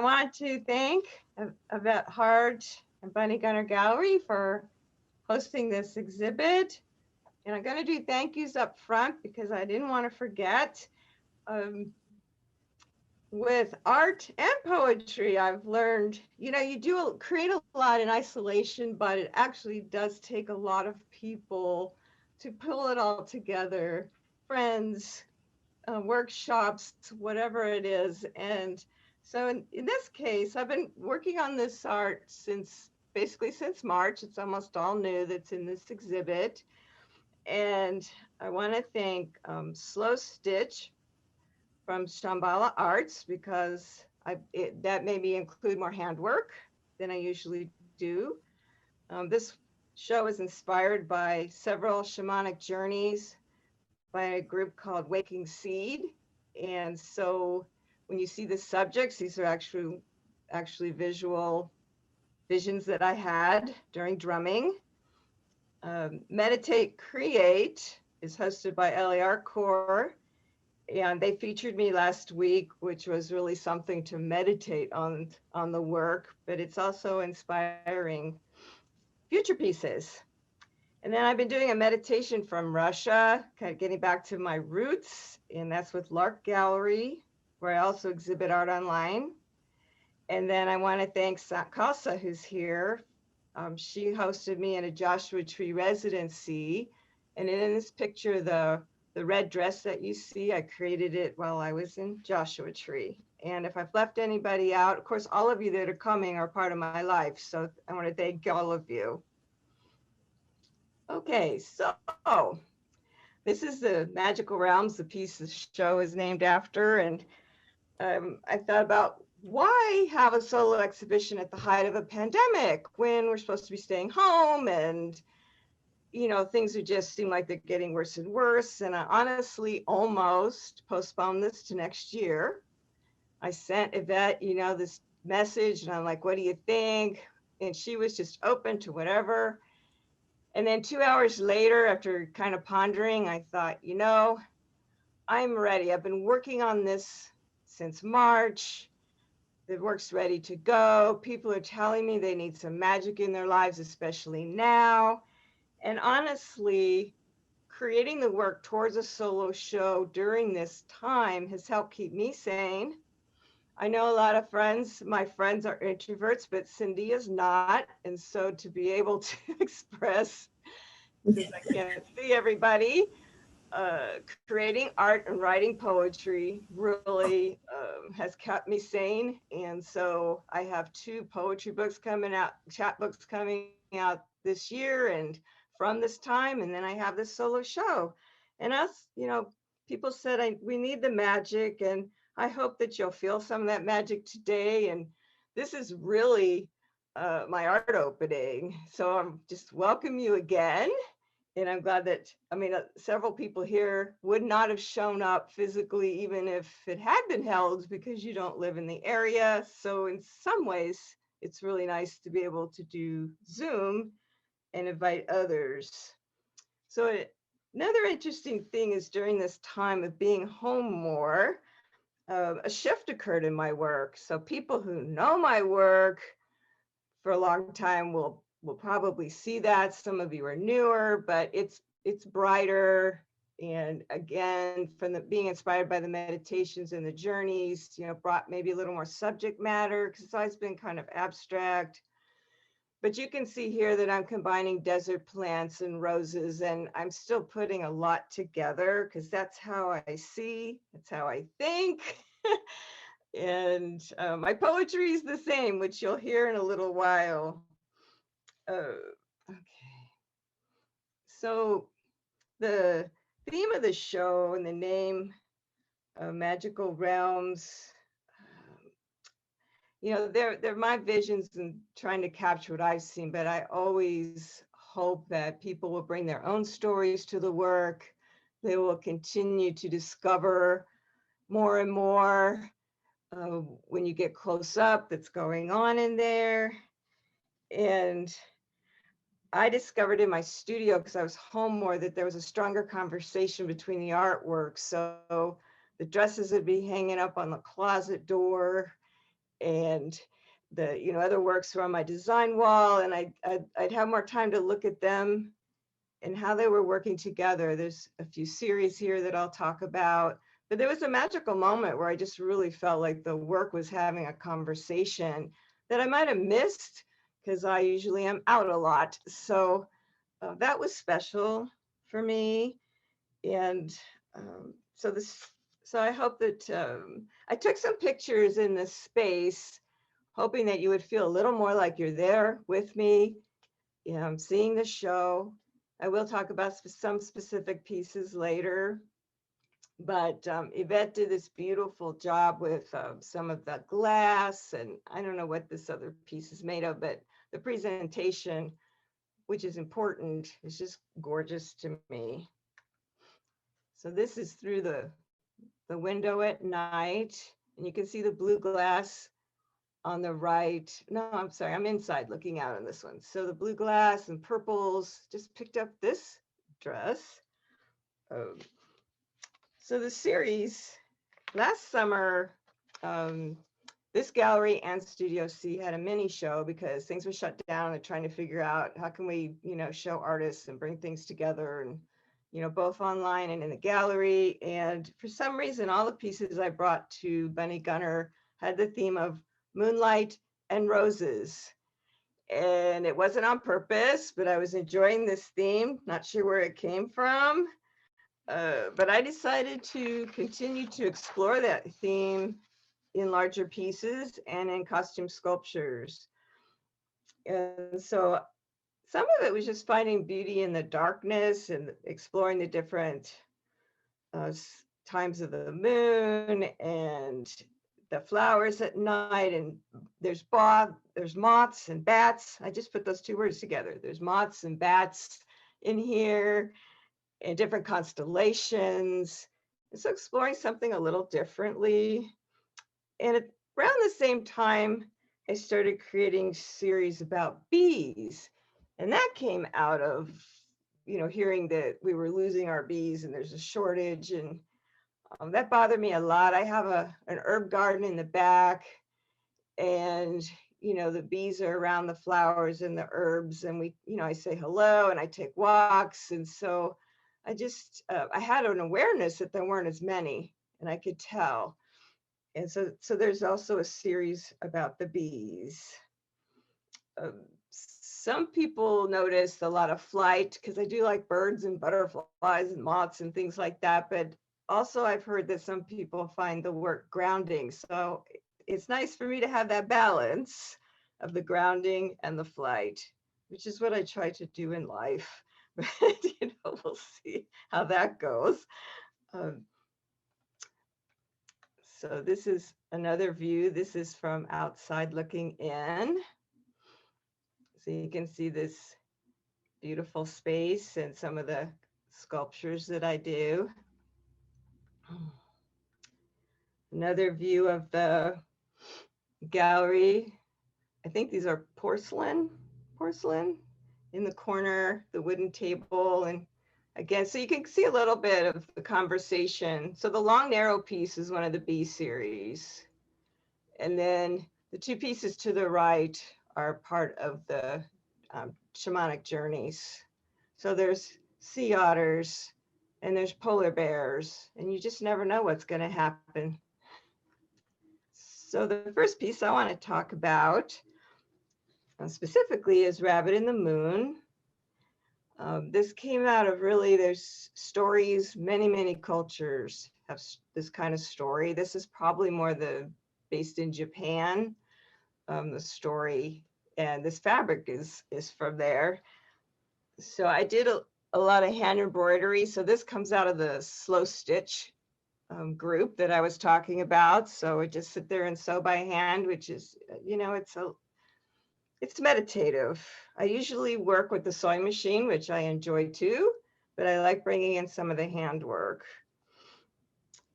want to thank Yvette Hart and Bunny Gunner Gallery for hosting this exhibit. And I'm going to do thank yous up front because I didn't want to forget. With art and poetry, I've learned, you do create a lot in isolation, but it actually does take a lot of people to pull it all together, friends, workshops, whatever it is. And so in this case, I've been working on this art basically since March. It's almost all new that's in this exhibit. And I want to thank Slow Stitch from Shambhala Arts because that made me include more handwork than I usually do. This show is inspired by several shamanic journeys by a group called Waking Seed. And so when you see the subjects, these are actually visual visions that I had during drumming. Meditate Create is hosted by LAR Core, and they featured me last week, which was really something to meditate on the work, but it's also inspiring future pieces. And then I've been doing a meditation from Russia, kind of getting back to my roots, and that's with Lark Gallery, where I also exhibit art online. And then I want to thank Sakasa, who's here. She hosted me in a Joshua Tree residency. And in this picture, the red dress that you see, I created it while I was in Joshua Tree. And if I've left anybody out, of course, all of you that are coming are part of my life. So I want to thank all of you. Okay, so this is the Magical Realms, the piece the show is named after. And I thought about why have a solo exhibition at the height of a pandemic when we're supposed to be staying home and, things just seem like they're getting worse and worse. And I honestly almost postponed this to next year. I sent Yvette, this message and I'm like, what do you think? And she was just open to whatever. And then 2 hours later, after kind of pondering, I thought, I'm ready. I've been working on this since March. The work's ready to go. People are telling me they need some magic in their lives, especially now. And honestly, creating the work towards a solo show during this time has helped keep me sane. I know a lot of my friends are introverts, but Cindy is not. And so to be able to express, because I can't see everybody, creating art and writing poetry really has kept me sane. And so I have 2 poetry books coming out, chapbooks coming out this year and from this time. And then I have this solo show. And people said we need the magic, and I hope that you'll feel some of that magic today. And this is really my art opening. So I'm just welcome you again. And I'm glad that, several people here would not have shown up physically, even if it had been held, because you don't live in the area. So in some ways, it's really nice to be able to do Zoom and invite others. So another interesting thing is during this time of being home more, a shift occurred in my work. So people who know my work for a long time will probably see that. Some of you are newer, but it's brighter. And again, from being inspired by the meditations and the journeys, brought maybe a little more subject matter, because it's always been kind of abstract. But you can see here that I'm combining desert plants and roses, and I'm still putting a lot together because that's how I see, that's how I think. And my poetry is the same, which you'll hear in a little while. Okay. So the theme of the show and the name, Magical Realms, they're my visions and trying to capture what I've seen, but I always hope that people will bring their own stories to the work. They will continue to discover more and more when you get close up that's going on in there. And I discovered in my studio, because I was home more, that there was a stronger conversation between the artwork. So the dresses would be hanging up on the closet door, and the, other works were on my design wall, and I'd have more time to look at them and how they were working together. There's a few series here that I'll talk about, but there was a magical moment where I just really felt like the work was having a conversation that I might have missed because I usually am out a lot. So that was special for me. And so I hope that I took some pictures in this space, hoping that you would feel a little more like you're there with me, seeing the show. I will talk about some specific pieces later, but Yvette did this beautiful job with some of the glass, and I don't know what this other piece is made of, but the presentation, which is important, is just gorgeous to me. So this is through the window at night, and you can see the blue glass on the right. No, I'm sorry, I'm inside looking out on this one. So the blue glass and purples. Just picked up this dress. So the series last summer, this gallery and Studio C had a mini show because things were shut down and trying to figure out how can we, show artists and bring things together, and both online and in the gallery. And for some reason, all the pieces I brought to Bunny Gunner had the theme of moonlight and roses. And it wasn't on purpose, but I was enjoying this theme, not sure where it came from. But I decided to continue to explore that theme in larger pieces and in costume sculptures. And so some of it was just finding beauty in the darkness and exploring the different times of the moon and the flowers at night. And there's moths and bats. I just put those two words together. There's moths and bats in here and different constellations. And so exploring something a little differently. And around the same time, I started creating series about bees. And that came out of, hearing that we were losing our bees and there's a shortage. And that bothered me a lot. I have an herb garden in the back, and, the bees are around the flowers and the herbs. And we, I say hello and I take walks. And so I just, I had an awareness that there weren't as many, and I could tell. And so there's also a series about the bees. Some people notice a lot of flight because I do like birds and butterflies and moths and things like that. But also I've heard that some people find the work grounding. So it's nice for me to have that balance of the grounding and the flight, which is what I try to do in life. But we'll see how that goes. So this is another view. This is from outside looking in. So you can see this beautiful space and some of the sculptures that I do. Another view of the gallery. I think these are porcelain in the corner, the wooden table. And again, so you can see a little bit of the conversation. So the long narrow piece is one of the B series. And then the two pieces to the right are part of the shamanic journeys. So there's sea otters and there's polar bears, and you just never know what's going to happen. So the first piece I want to talk about specifically is Rabbit in the Moon. This came out of there's stories, many cultures have this kind of story. This is probably more based in Japan, the story, and this fabric is from there. So I did a lot of hand embroidery. So this comes out of the slow stitch group that I was talking about. So I just sit there and sew by hand, which is, it's meditative. I usually work with the sewing machine, which I enjoy too, but I like bringing in some of the handwork.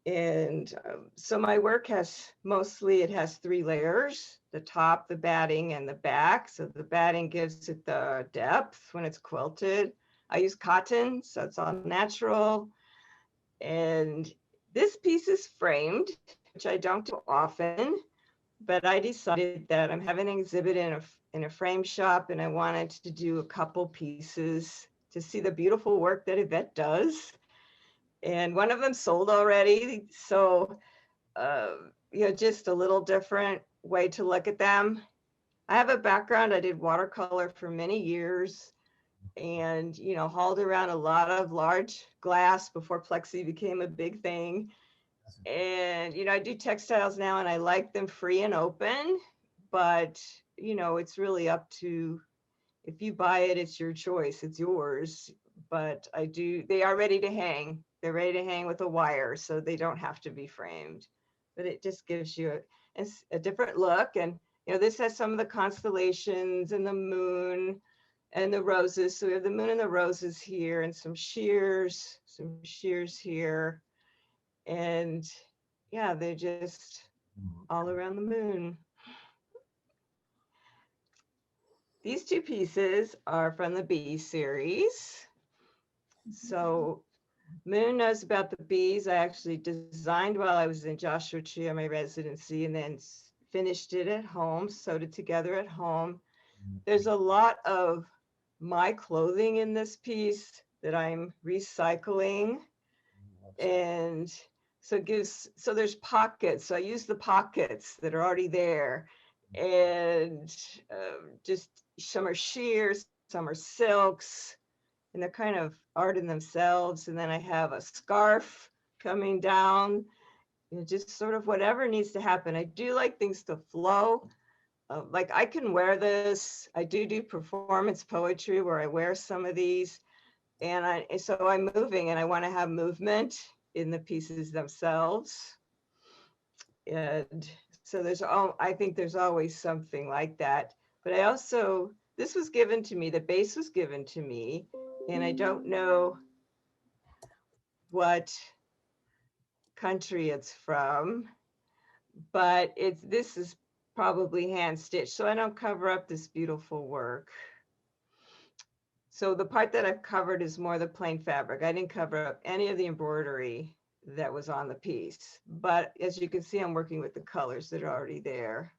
And so my work has 3 layers: the top, the batting, and the back. So the batting gives it the depth when it's quilted. I use cotton, so it's all natural. And this piece is framed, which I don't do often. but I decided that I'm having an exhibit in a frame shop, and I wanted to do a couple pieces to see the beautiful work that Yvette does. And one of them sold already. So, just a little different way to look at them. I have a background. I did watercolor for many years and, hauled around a lot of large glass before plexi became a big thing. And, I do textiles now and I like them free and open, but, it's really up to, if you buy it, it's your choice, it's yours. But they are ready to hang. They're ready to hang with a wire, so they don't have to be framed. But it just gives you a different look. And, this has some of the constellations and the moon and the roses. So we have the moon and the roses here and some shears here. And yeah, they're just all around the moon. These two pieces are from the bee series. So Moon knows about the bees. I actually designed while I was in Joshua Tree on my residency and then finished it at home, sewed it together at home. There's a lot of my clothing in this piece that I'm recycling. And so there's pockets. So I use the pockets that are already there. And just some are shears, some are silks, and they're kind of art in themselves. And then I have a scarf coming down, just sort of whatever needs to happen. I do like things to flow. Like I can wear this. I do performance poetry where I wear some of these. And so I'm moving and I want to have movement in the pieces themselves. And so I think there's always something like that. But this was given to me, the base was given to me, and I don't know what country it's from, but this is probably hand stitched, so I don't cover up this beautiful work. So the part that I've covered is more the plain fabric. I didn't cover up any of the embroidery that was on the piece, but as you can see, I'm working with the colors that are already there.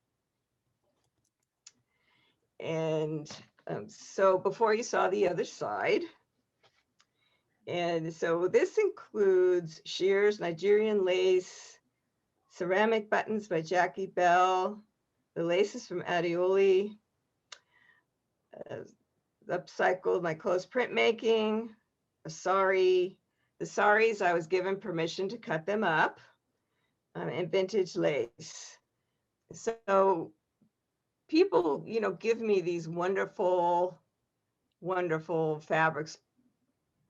And so before you saw the other side, and so this includes shears, Nigerian lace, ceramic buttons by Jackie Bell, the laces from Adioli, upcycled my clothes printmaking, a sari. The saris, I was given permission to cut them up, and vintage lace. So people, give me these wonderful, wonderful fabrics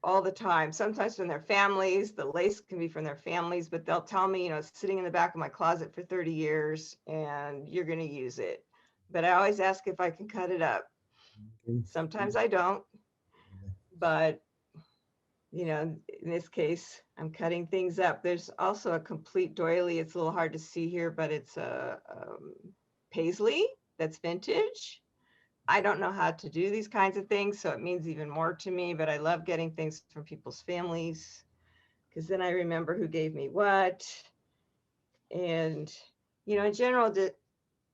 all the time, sometimes from their families. The lace can be from their families, but they'll tell me, sitting in the back of my closet for 30 years and you're going to use it. But I always ask if I can cut it up. Sometimes I don't, but in this case, I'm cutting things up. There's also a complete doily. It's a little hard to see here, but it's a paisley that's vintage. I don't know how to do these kinds of things, so it means even more to me, but I love getting things from people's families because then I remember who gave me what. And, in general,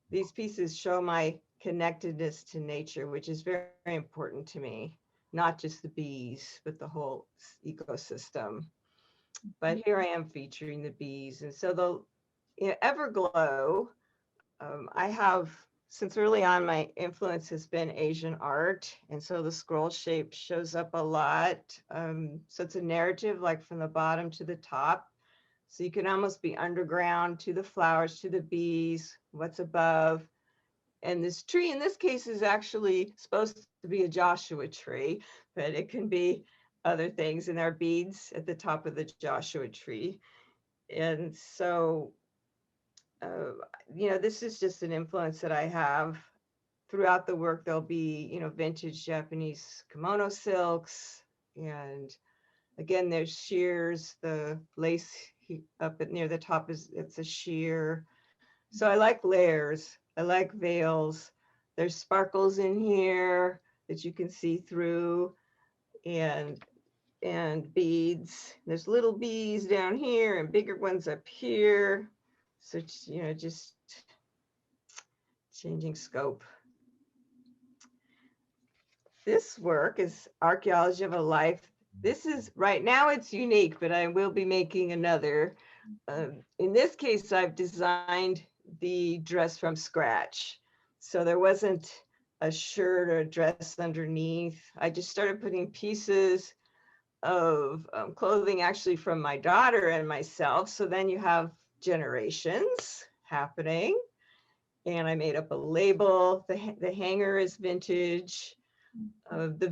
these pieces show my connectedness to nature, which is very, very important to me, not just the bees, but the whole ecosystem. But here I am featuring the bees. And so the Everglow, I have, since early on, my influence has been Asian art. And so the scroll shape shows up a lot. So it's a narrative, like from the bottom to the top. So you can almost be underground to the flowers, to the bees, what's above. And this tree in this case is actually supposed to be a Joshua tree, but it can be other things. And there are beads at the top of the Joshua tree. And so this is just an influence that I have throughout the work. There'll be, vintage Japanese kimono silks. And again, there's shears, the lace up near the top it's a sheer. So I like layers. I like veils. There's sparkles in here that you can see through, and beads. There's little bees down here and bigger ones up here. So, just changing scope. This work is Archaeology of a Life. This is, right now it's unique, but I will be making another. In this case, I've designed the dress from scratch. So there wasn't a shirt or a dress underneath. I just started putting pieces of clothing actually from my daughter and myself. So then you have generations happening. And I made up a label. The hanger is vintage. The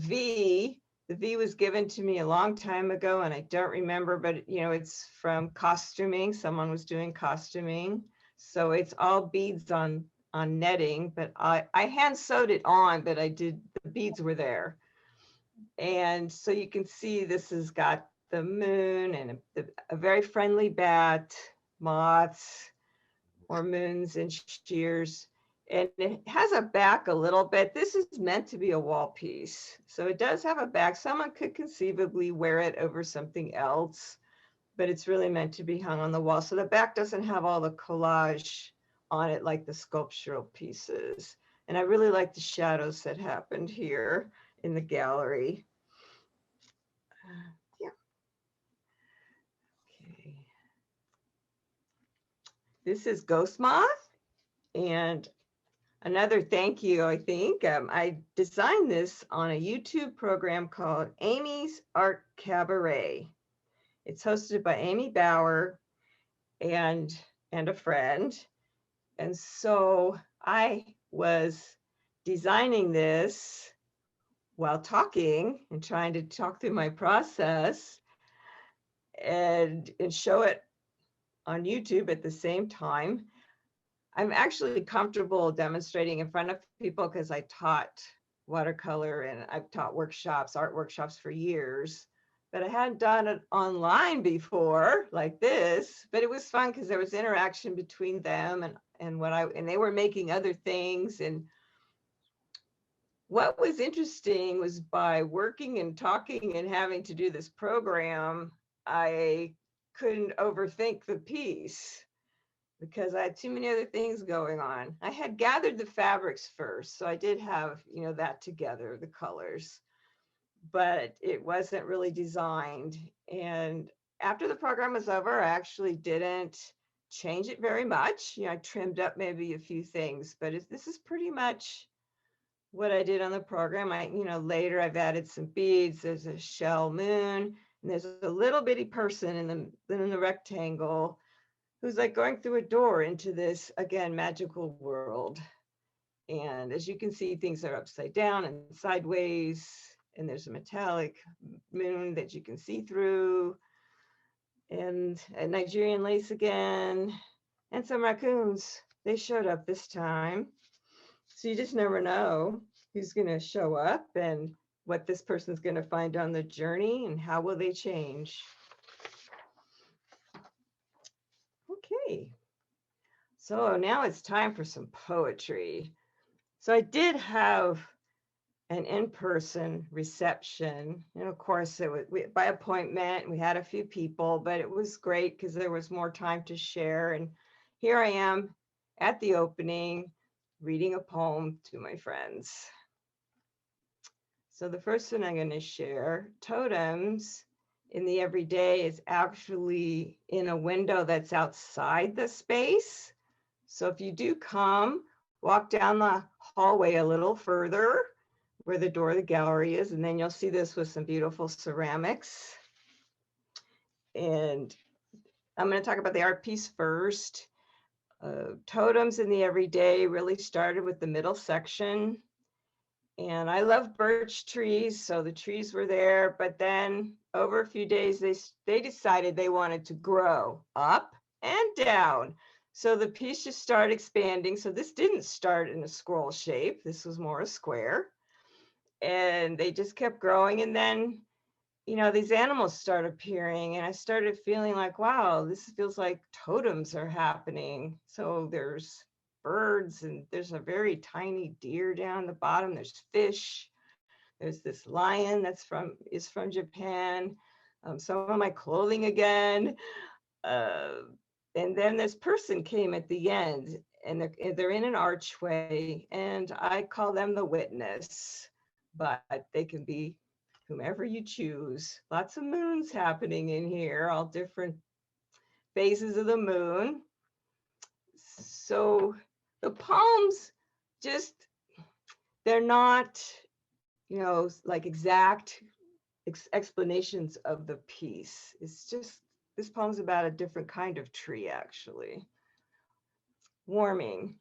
V was given to me a long time ago, and I don't remember, but you know, it's from costuming. Someone was doing costuming. So it's all beads on netting, but I hand sewed it on, but the beads were there. And so you can see this has got the moon and a very friendly bat, moths, or moons and shears. And it has a back a little bit. This is meant to be a wall piece. So it does have a back. Someone could conceivably wear it over something else, but it's really meant to be hung on the wall. So the back doesn't have all the collage on it like the sculptural pieces. And I really like the shadows that happened here in the gallery. Yeah. Okay. This is Ghost Moth. And another thank you, I think. I designed this on a YouTube program called Amy's Art Cabaret. It's hosted by Amy Bauer and a friend. And so I was designing this while talking and trying to talk through my process and show it on YouTube at the same time. I'm actually comfortable demonstrating in front of people because I taught watercolor and I've taught workshops, art workshops for years, but I hadn't done it online before like this, but it was fun because there was interaction between them and they were making other things. And what was interesting was by working and talking and having to do this program, I couldn't overthink the piece because I had too many other things going on. I had gathered the fabrics first, so I did have, you know, that together, the colors, but it wasn't really designed. And after the program was over, I actually didn't change it very much. You know, I trimmed up maybe a few things, but this is pretty much what I did on the program. Later I've added some beads. There's a shell moon, and there's a little bitty person in the rectangle who's like going through a door into this, again, magical world. And as you can see, things are upside down and sideways, and there's a metallic moon that you can see through, and a Nigerian lace again, and some raccoons. They showed up this time. So you just never know who's gonna show up and what this person's gonna find on the journey and how will they change. Okay, so now it's time for some poetry. So I did have an in-person reception, and of course it was by appointment. We had a few people, but it was great because there was more time to share. And here I am at the opening, reading a poem to my friends. So the first one I'm going to share, Totems in the Everyday, is actually in a window that's outside the space. So if you do come, walk down the hallway a little further where the door of the gallery is, and then you'll see this with some beautiful ceramics. And I'm going to talk about the art piece first. Totems in the Everyday really started with the middle section. And I love birch trees, so the trees were there. But then over a few days, they decided they wanted to grow up and down. So the piece just started expanding. So this didn't start in a scroll shape. This was more a square. And they just kept growing. And then, you know, these animals start appearing. And I started feeling like, wow, this feels like totems are happening. So there's birds, and there's a very tiny deer down the bottom. There's fish. There's this lion that's from Japan. Some of my clothing again. And then this person came at the end, and they're in an archway, and I call them the witness, but they can be whomever you choose. Lots of moons happening in here, all different phases of the moon. So the poems just, they're not, like exact explanations of the piece. It's just, this poem's about a different kind of tree, actually. Warming.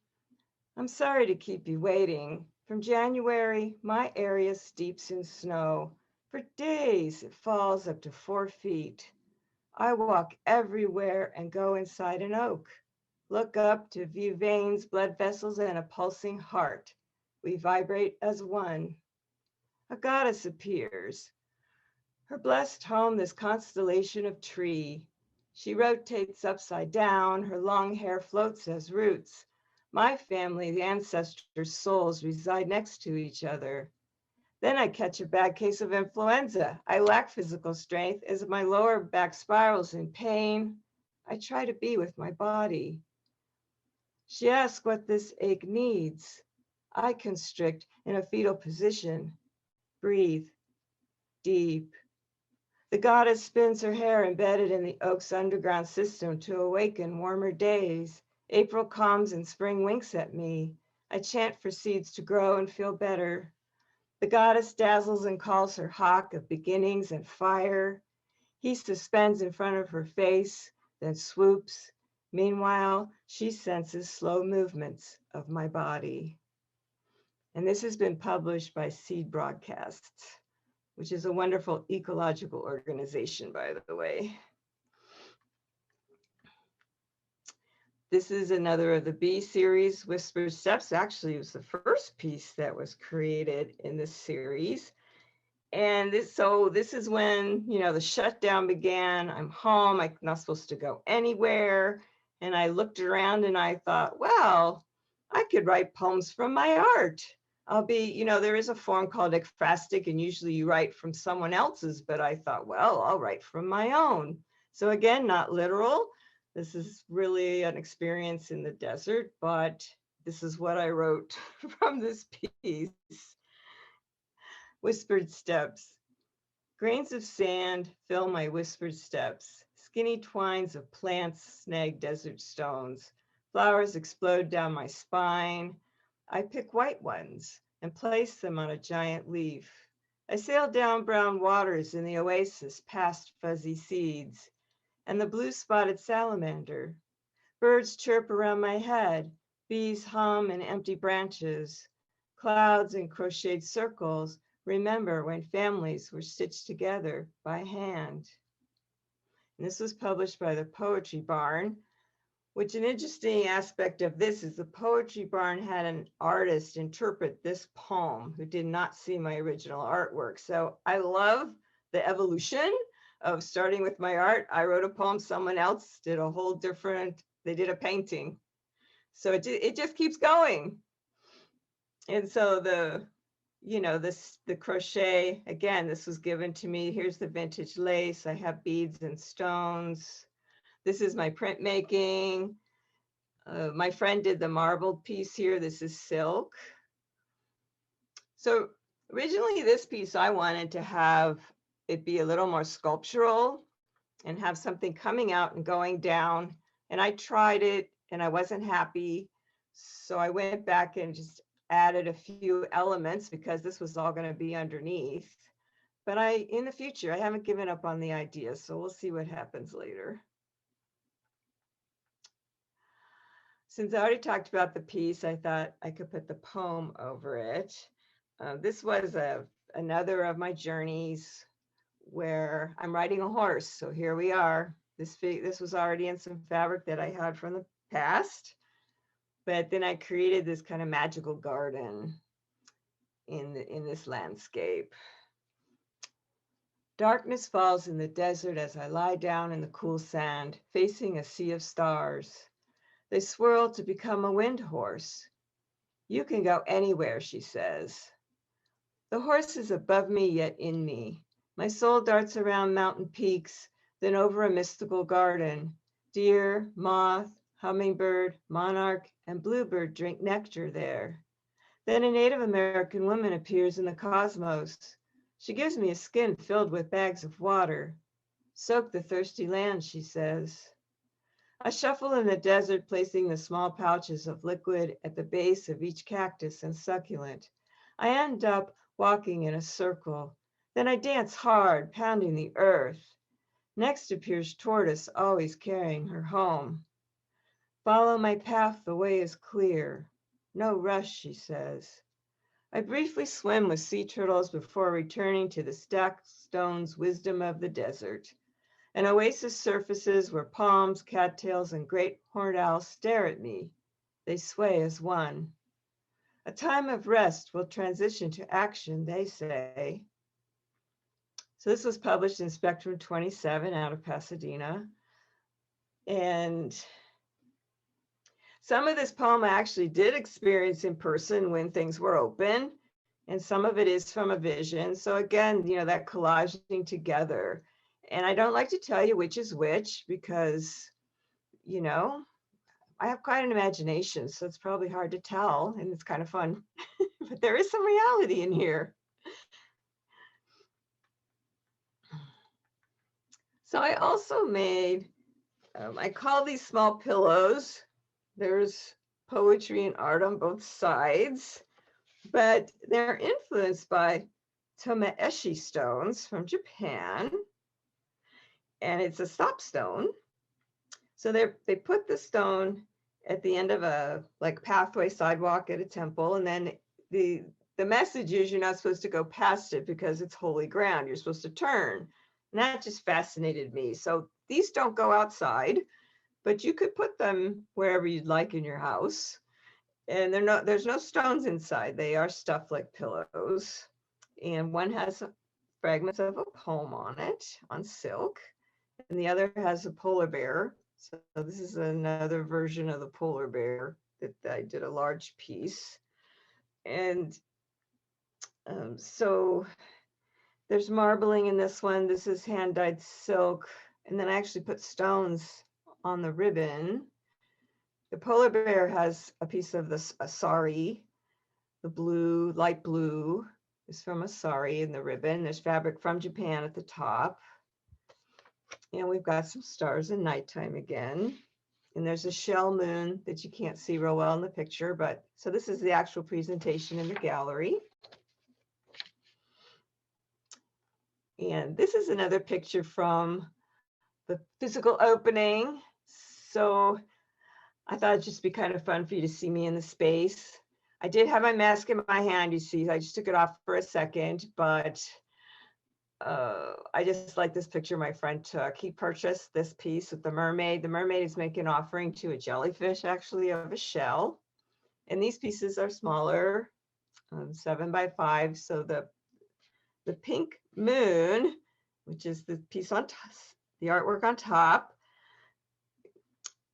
I'm sorry to keep you waiting. From January, my area steeps in snow. For days, it falls up to 4 feet. I walk everywhere and go inside an oak. Look up to view veins, blood vessels, and a pulsing heart. We vibrate as one. A goddess appears. Her blessed home, this constellation of tree. She rotates upside down. Her long hair floats as roots. My family, the ancestors' souls reside next to each other. Then I catch a bad case of influenza. I lack physical strength as my lower back spirals in pain. I try to be with my body. She asks what this ache needs. I constrict in a fetal position. Breathe deep. The goddess spins her hair embedded in the oak's underground system to awaken warmer days. April comes and spring winks at me. I chant for seeds to grow and feel better. The goddess dazzles and calls her hawk of beginnings and fire. He suspends in front of her face, then swoops. Meanwhile, she senses slow movements of my body. And this has been published by Seed Broadcasts, which is a wonderful ecological organization, by the way. This is another of the B series, Whispered Steps. Actually, it was the first piece that was created in this series. And this is when, the shutdown began. I'm home, I'm not supposed to go anywhere. And I looked around and I thought, well, I could write poems from my art. There is a form called ekphrastic, and usually you write from someone else's, but I thought, well, I'll write from my own. So again, not literal. This is really an experience in the desert, but this is what I wrote from this piece. Whispered steps. Grains of sand fill my whispered steps. Skinny twines of plants snag desert stones. Flowers explode down my spine. I pick white ones and place them on a giant leaf. I sail down brown waters in the oasis past fuzzy seeds and the blue-spotted salamander. Birds chirp around my head. Bees hum in empty branches. Clouds in crocheted circles remember when families were stitched together by hand. And this was published by the Poetry Barn, which an interesting aspect of this is the Poetry Barn had an artist interpret this poem who did not see my original artwork. So I love the evolution of starting with my art. I wrote a poem, someone else did a whole different, they did a painting. So it just keeps going. And so the crochet, again, this was given to me. Here's the vintage lace. I have beads and stones. This is my printmaking. My friend did the marbled piece here. This is silk. So originally this piece, I wanted to have it be a little more sculptural and have something coming out and going down. And I tried it and I wasn't happy. So I went back and just added a few elements because this was all going to be underneath. But in the future, I haven't given up on the idea. So we'll see what happens later. Since I already talked about the piece, I thought I could put the poem over it. This was another of my journeys where I'm riding a horse. So here we are. This was already in some fabric that I had from the past, but then I created this kind of magical garden in this landscape. Darkness falls in the desert as I lie down in the cool sand, facing a sea of stars. They swirl to become a wind horse. You can go anywhere, she says. The horse is above me, yet in me. My soul darts around mountain peaks, then over a mystical garden. Deer, moth, hummingbird, monarch, and bluebird drink nectar there. Then a Native American woman appears in the cosmos. She gives me a skin filled with bags of water. Soak the thirsty land, she says. I shuffle in the desert, placing the small pouches of liquid at the base of each cactus and succulent. I end up walking in a circle. Then I dance hard, pounding the earth. Next appears Tortoise, always carrying her home. Follow my path, the way is clear. No rush, she says. I briefly swim with sea turtles before returning to the stacked stones wisdom of the desert. An oasis surfaces where palms, cattails, and great horned owls stare at me. They sway as one. A time of rest will transition to action, they say. So this was published in Spectrum 27 out of Pasadena. And some of this poem I actually did experience in person when things were open, and some of it is from a vision. So again, that collaging together. And I don't like to tell you which is which because, I have quite an imagination, so it's probably hard to tell, and it's kind of fun. But there is some reality in here. So I also made, I call these small pillows. There's poetry and art on both sides, but they're influenced by tomeeshi stones from Japan. And it's a stop stone. So they put the stone at the end of a pathway sidewalk at a temple. And then the message is you're not supposed to go past it because it's holy ground. You're supposed to turn. And that just fascinated me. So these don't go outside, but you could put them wherever you'd like in your house. And there's no stones inside. They are stuffed like pillows. And one has fragments of a poem on it, on silk. And the other has a polar bear. So this is another version of the polar bear that I did a large piece. And so there's marbling in this one. This is hand-dyed silk. And then I actually put stones on the ribbon. The polar bear has a piece of this a sari. The blue, light blue is from a sari in the ribbon. There's fabric from Japan at the top. And we've got some stars in nighttime again. And there's a shell moon that you can't see real well in the picture, but so this is the actual presentation in the gallery. And this is another picture from the physical opening. So I thought it'd just be kind of fun for you to see me in the space. I did have my mask in my hand, you see, I just took it off for a second, but I just like this picture my friend took. He purchased this piece with the mermaid. The mermaid is making an offering to a jellyfish, actually, of a shell. And these pieces are smaller, 7 by 5. So the pink moon, which is the piece on top, the artwork on top,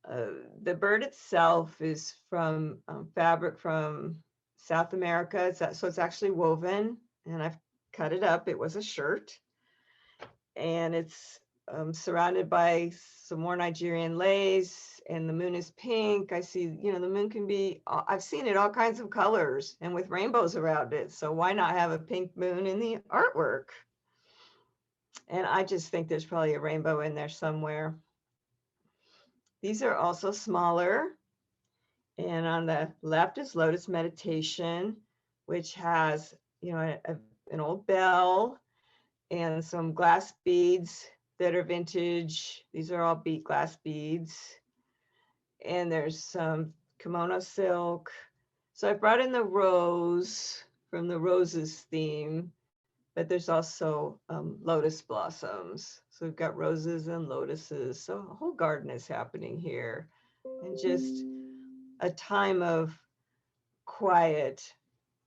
the bird itself is from fabric from South America. So it's actually woven, and I've cut it up. It was a shirt, and it's surrounded by some more Nigerian lace, and the moon is pink. I see, the moon can be, I've seen it all kinds of colors and with rainbows around it. So why not have a pink moon in the artwork? And I just think there's probably a rainbow in there somewhere. These are also smaller. And on the left is Lotus Meditation, which has, an old bell and some glass beads that are vintage. These are all beat glass beads. And there's some kimono silk. So I brought in the rose from the roses theme, but there's also lotus blossoms. So we've got roses and lotuses. So a whole garden is happening here. And just a time of quiet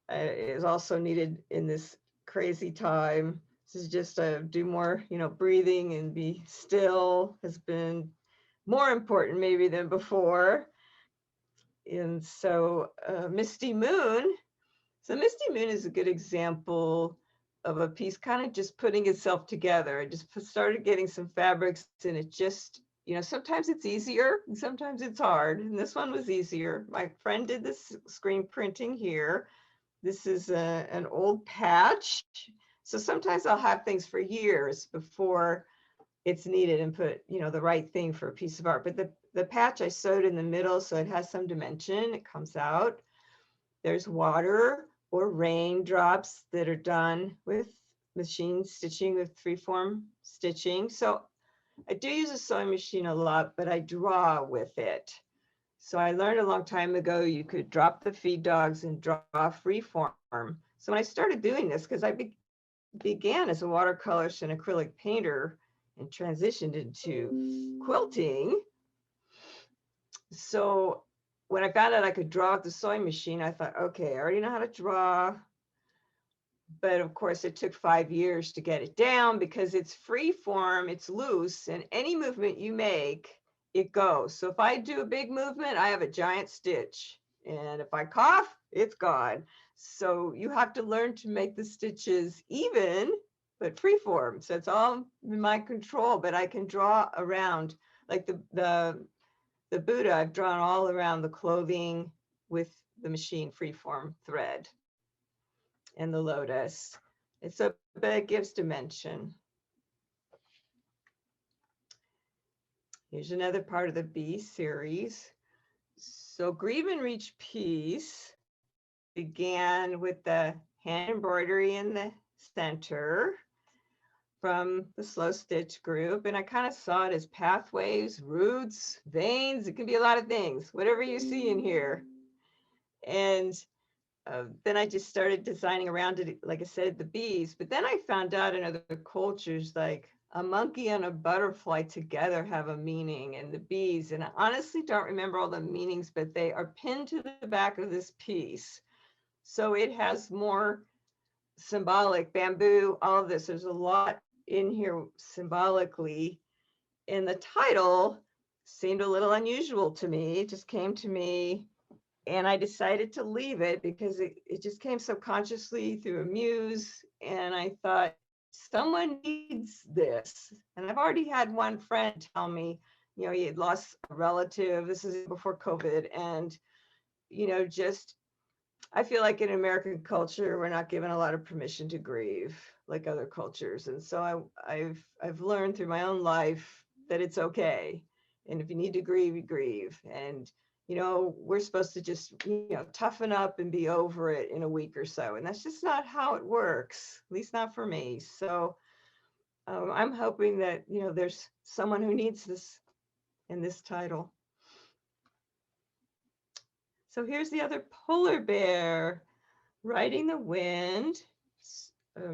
is also needed in this crazy time. This is just to do more, breathing and be still has been more important maybe than before. And so Misty Moon. So Misty Moon is a good example of a piece kind of just putting itself together. I just started getting some fabrics and it just you know, sometimes it's easier and sometimes it's hard. And this one was easier. My friend did this screen printing here. This is an old patch. So sometimes I'll have things for years before it's needed and put, you know, the right thing for a piece of art. But the patch I sewed in the middle, so it has some dimension. It comes out. There's water or raindrops that are done with machine stitching, with freeform stitching. So I do use a sewing machine a lot, but I draw with it. So I learned a long time ago you could drop the feed dogs and draw freeform. So when I started doing this, because I began as a watercolorist and acrylic painter and transitioned into quilting. So when I found out I could draw with the sewing machine, I thought, okay, I already know how to draw. But of course, it took 5 years to get it down because it's free form, it's loose, and any movement you make, it goes. So if I do a big movement, I have a giant stitch. And if I cough, it's gone. So you have to learn to make the stitches even, but free form. So it's all in my control, but I can draw around. Like the Buddha, I've drawn all around the clothing with the machine freeform thread. And the lotus. It's so, but it gives dimension. Here's another part of the bee series. So Grieve and Reach Peace began with the hand embroidery in the center from the slow stitch group. And I kind of saw it as pathways, roots, veins. It can be a lot of things, whatever you see in here. And then I just started designing around it, like I said, the bees. But then I found out in other cultures, like a monkey and a butterfly together have a meaning, and the bees. And I honestly don't remember all the meanings, but they are pinned to the back of this piece. So it has more symbolic, bamboo, all of this. There's a lot in here symbolically. And the title seemed a little unusual to me. It just came to me. And I decided to leave it because it just came subconsciously through a muse. And I thought, someone needs this. And I've already had one friend tell me, you know, he had lost a relative. This is before COVID. And, you know, just, I feel like in American culture, we're not given a lot of permission to grieve like other cultures. And so I've learned through my own life that it's okay. And if you need to grieve, you grieve. And you know, we're supposed to just, you know, toughen up and be over it in a week or so. And that's just not how it works, at least not for me. So I'm hoping that, you know, there's someone who needs this in this title. So here's the other polar bear, Riding the Wind.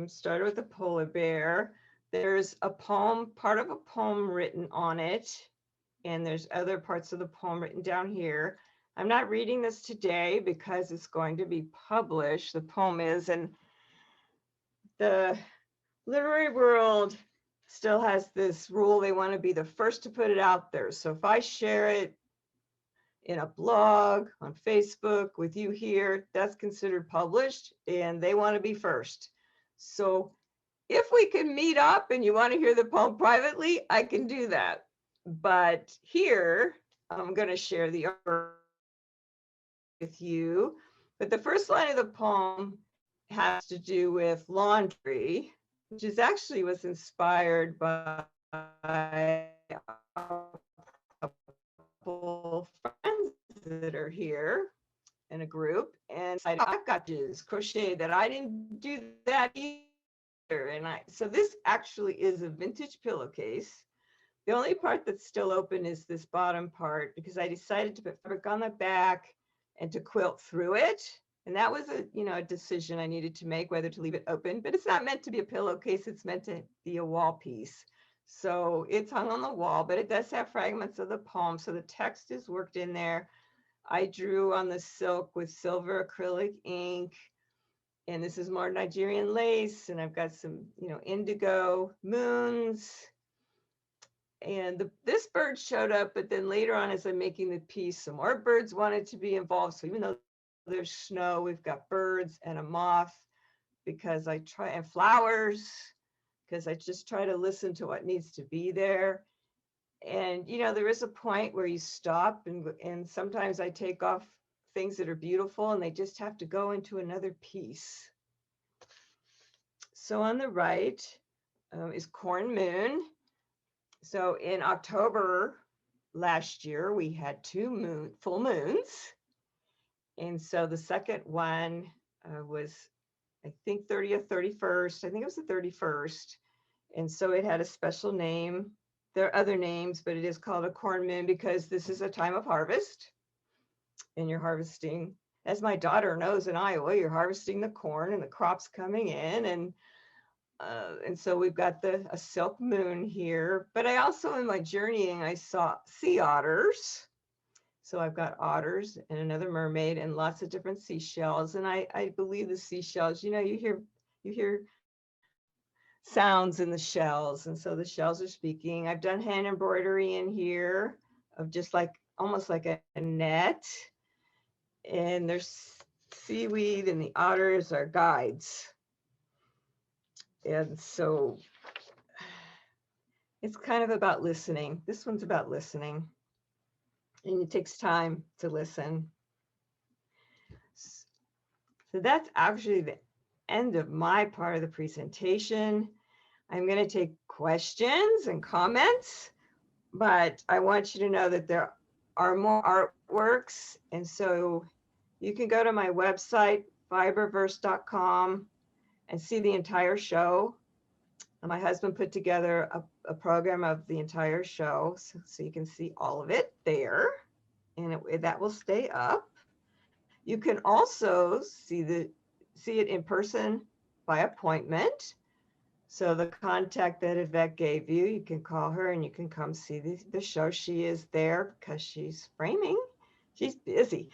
Started with the polar bear. There's a poem, part of a poem written on it. And there's other parts of the poem written down here. I'm not reading this today because it's going to be published. The poem is, and the literary world still has this rule. They want to be the first to put it out there. So if I share it in a blog, on Facebook, with you here, that's considered published, and they want to be first. So if we can meet up and you want to hear the poem privately, I can do that. But here, I'm going to share the art with you. But the first line of the poem has to do with laundry, which is actually was inspired by a couple friends that are here in a group. And I've got this crochet that I didn't do that either. And so this actually is a vintage pillowcase. The only part that's still open is this bottom part because I decided to put fabric on the back and to quilt through it. And that was a, you know, a decision I needed to make whether to leave it open, but it's not meant to be a pillowcase. It's meant to be a wall piece. So it's hung on the wall, but it does have fragments of the poem. So the text is worked in there. I drew on the silk with silver acrylic ink. And this is more Nigerian lace. And I've got some, you know, indigo moons. And this bird showed up, but then later on, as I'm making the piece, some more birds wanted to be involved. So even though there's snow, we've got birds and a moth because I try, and flowers, because I just try to listen to what needs to be there. And, you know, there is a point where you stop, and sometimes I take off things that are beautiful and they just have to go into another piece. So on the right is Corn Moon. So in October last year, we had two full moons. And so the second one was, I think, 30th, 31st. I think it was the 31st. And so it had a special name. There are other names, but it is called a corn moon because this is a time of harvest. And you're harvesting, as my daughter knows, in Iowa, you're harvesting the corn and the crops coming in. And so we've got a silk moon here. But I also, in my journeying, I saw sea otters. So I've got otters and another mermaid and lots of different seashells. And I believe the seashells, you know, you hear sounds in the shells. And so the shells are speaking. I've done hand embroidery in here of just like, almost like a net. And there's seaweed, and the otters are guides. And so it's kind of about listening. This one's about listening. And it takes time to listen. So that's actually the end of my part of the presentation. I'm going to take questions and comments, but I want you to know that there are more artworks. And so you can go to my website, fiberverse.com, and see the entire show. And my husband put together a program of the entire show, so you can see all of it there, and that will stay up. You can also see it in person by appointment. So the contact that Yvette gave you, you can call her and you can come see the show. She is there because she's framing. She's busy.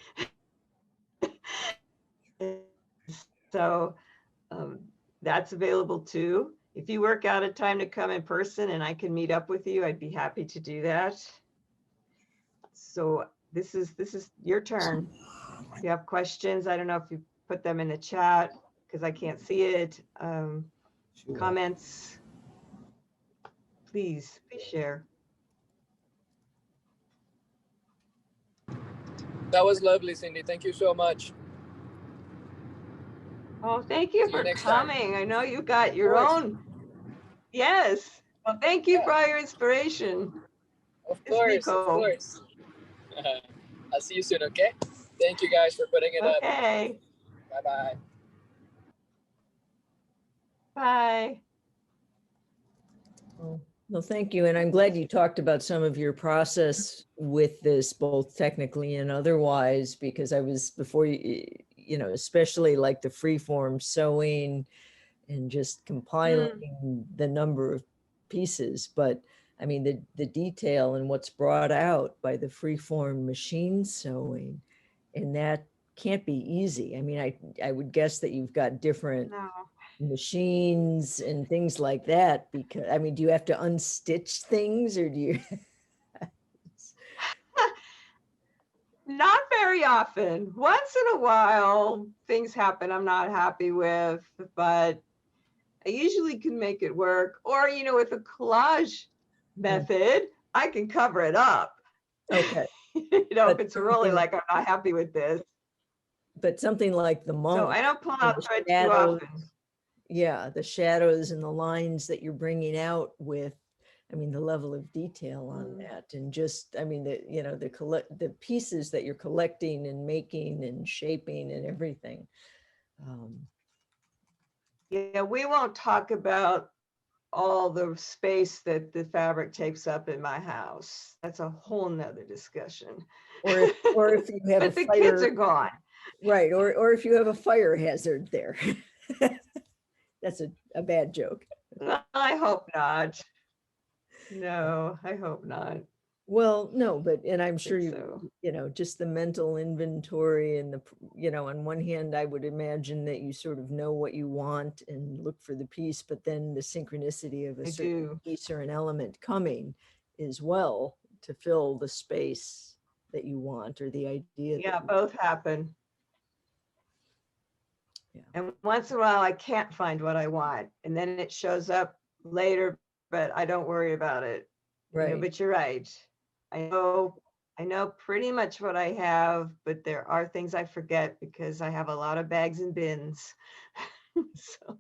So that's available too. If you work out a time to come in person and I can meet up with you, I'd be happy to do that. So this is your turn. If you have questions, I don't know if you put them in the chat because I can't see it. Sure. Comments, please share. That was lovely, Cindy. Thank you so much. Oh, thank you for coming. I know you got your own. Yes. Well, thank you for your inspiration. Of course. I'll see you soon, okay? Thank you guys for putting it up. Okay. Bye-bye. Bye. Well, thank you. And I'm glad you talked about some of your process with this, both technically and otherwise, because I was before you know, especially like the freeform sewing and just compiling the number of pieces. But I mean, the detail and what's brought out by the freeform machine sewing, and that can't be easy. I mean, I would guess that you've got different machines and things like that, because I mean, do you have to unstitch things, or do you? Not very often. Once in a while, things happen I'm not happy with, but I usually can make it work. Or, you know, with a collage method, I can cover it up. Okay. You know, if it's really like I'm not happy with this. But something like the monk. So I don't pull out thread too often. Yeah, the shadows and the lines that you're bringing out with, I mean, the level of detail on that, and just, I mean, the pieces that you're collecting and making and shaping and everything. Yeah, we won't talk about all the space that the fabric takes up in my house. That's a whole nother discussion. Or if you have but the kids are gone. Right, or if you have a fire hazard there. That's a bad joke. I hope not. No, I hope not. Well, no, and I'm sure you know, just the mental inventory and you know, on one hand, I would imagine that you sort of know what you want and look for the piece, but then the synchronicity of a certain piece or an element coming as well to fill the space that you want, or the idea. Yeah, both happen. Yeah. And once in a while, I can't find what I want, and then it shows up later, but I don't worry about it. Right. but you're right. I know pretty much what I have, but there are things I forget because I have a lot of bags and bins. So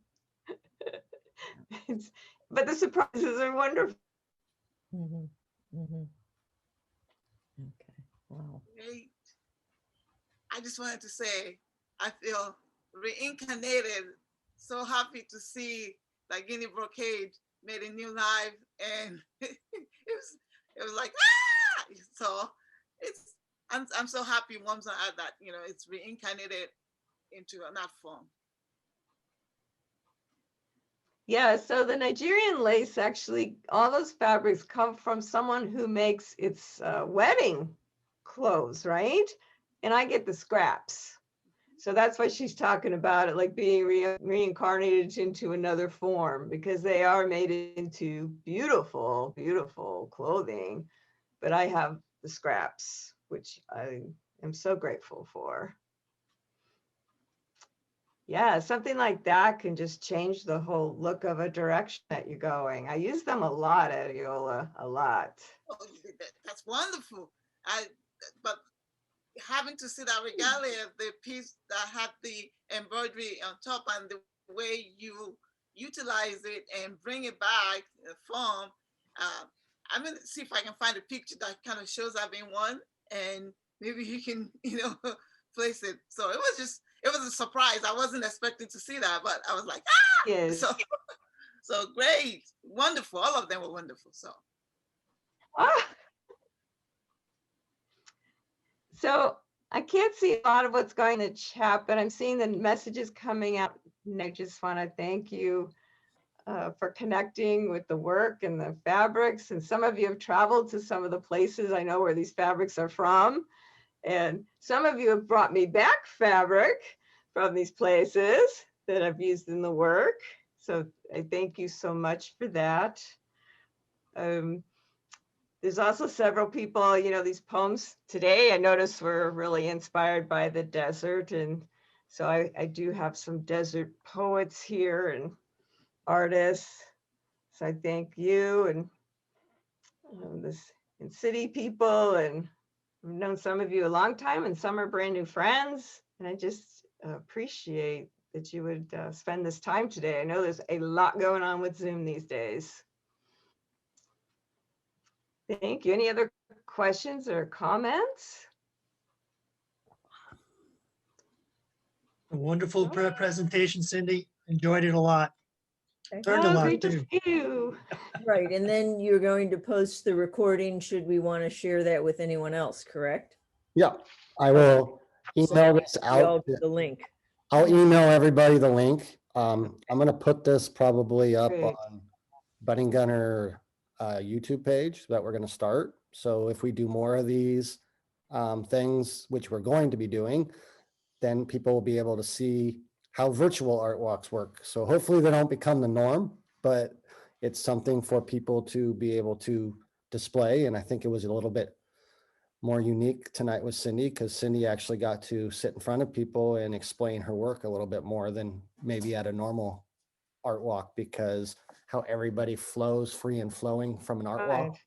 but the surprises are wonderful. Mhm, mhm. Okay, wow. Great. I just wanted to say, I feel reincarnated. So happy to see that Guinea Brocade made a new life, and it was like ah. So I'm so happy, Moms, that it's reincarnated into an art form. Yeah, so the Nigerian lace, actually, all those fabrics come from someone who makes its wedding clothes, right? And I get the scraps. So that's why she's talking about it, like being reincarnated into another form, because they are made into beautiful, beautiful clothing. But I have the scraps, which I am so grateful for. Yeah, something like that can just change the whole look of a direction that you're going. I use them a lot, Adiola, a lot. Oh, that's wonderful. But having to see that regalia, the piece that had the embroidery on top, and the way you utilize it and bring it back form. I'm gonna see if I can find a picture that kind of shows I've been one, and maybe you can, place it. So it was a surprise. I wasn't expecting to see that, but I was like, ah! Yes. So great, wonderful. All of them were wonderful. So. Ah. So I can't see a lot of what's going in the chat, but I'm seeing the messages coming out. And I just want to thank you for connecting with the work and the fabrics. And some of you have traveled to some of the places I know where these fabrics are from. And some of you have brought me back fabric from these places that I've used in the work. So I thank you so much for that. There's also several people, these poems today I noticed were really inspired by the desert. And so I do have some desert poets here and artists. So I thank you and and city people. And I've known some of you a long time and some are brand new friends. And I just appreciate that you would spend this time today. I know there's a lot going on with Zoom these days. Thank you. Any other questions or comments? A wonderful presentation, Cindy. Enjoyed it a lot. Learned a lot Great to too. see you. Right, and then you're going to post the recording, should we want to share that with anyone else, correct? Yeah, I will email this out. The link. I'll email everybody the link. I'm going to put this probably up Great. on Budding Gunner YouTube page that we're going to start. So if we do more of these things, which we're going to be doing, then people will be able to see how virtual art walks work. So hopefully they don't become the norm, but it's something for people to be able to display. And I think it was a little bit more unique tonight with Cindy, because Cindy actually got to sit in front of people and explain her work a little bit more than maybe at a normal art walk, because how everybody flows free and flowing from an art walk.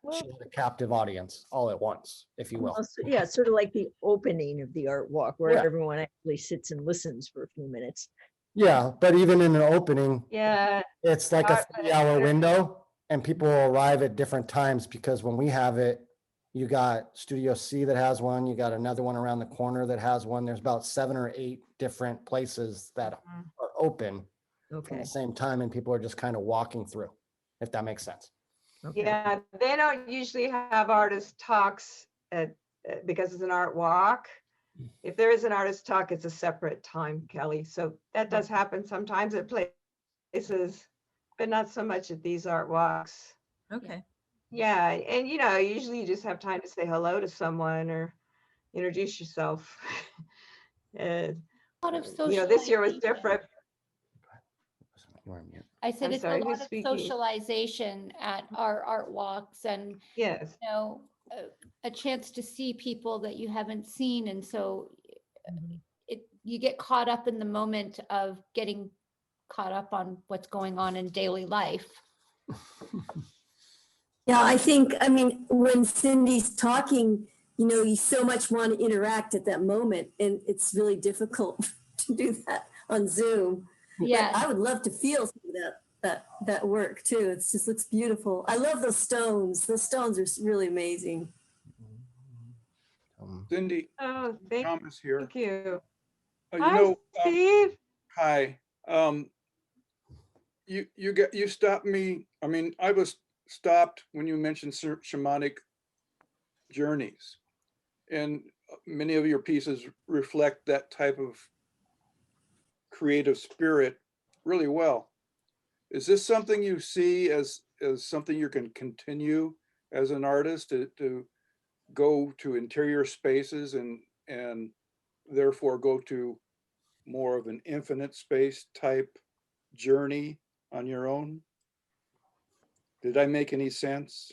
Well, She had a captive audience all at once, if you will. yeah, sort of like the opening of the art walk where Yeah. everyone actually sits and listens for a few minutes. Yeah, but even in an opening, Yeah. it's like a 3-hour window and people will arrive at different times, because when we have it, you got Studio C that has one, you got another one around the corner that has one. There's about 7 or 8 different places that are open at Okay, the same time, and people are just kind of walking through, if that makes sense. okay. Yeah, they don't usually have artist talks because it's an art walk. If there is an artist talk, it's a separate time, Kelly. So that does happen sometimes at places, but not so much at these art walks. Okay. Yeah, and usually you just have time to say hello to someone or introduce yourself. And lot of this year was socialization. different. I said I'm it's sorry, a lot who's of speaking? socialization at our art walks, and Yes. a chance to see people that you haven't seen, and so you get caught up in the moment of getting caught up on what's going on in daily life. Yeah, I mean, when Cindy's talking, you so much want to interact at that moment, and it's really difficult to do that on Zoom. Yes. But I would love to feel some of that work too. It just looks beautiful. I love those stones. Those stones are really amazing. Cindy, Oh, thank Thomas here. you. You Hi, know, Steve. hi. You stopped me. I mean, I was stopped when you mentioned shamanic journeys, and many of your pieces reflect that type of creative spirit really well. Is this something you see as something you can continue as an artist to go to interior spaces and therefore go to more of an infinite space type journey on your own? Did I make any sense?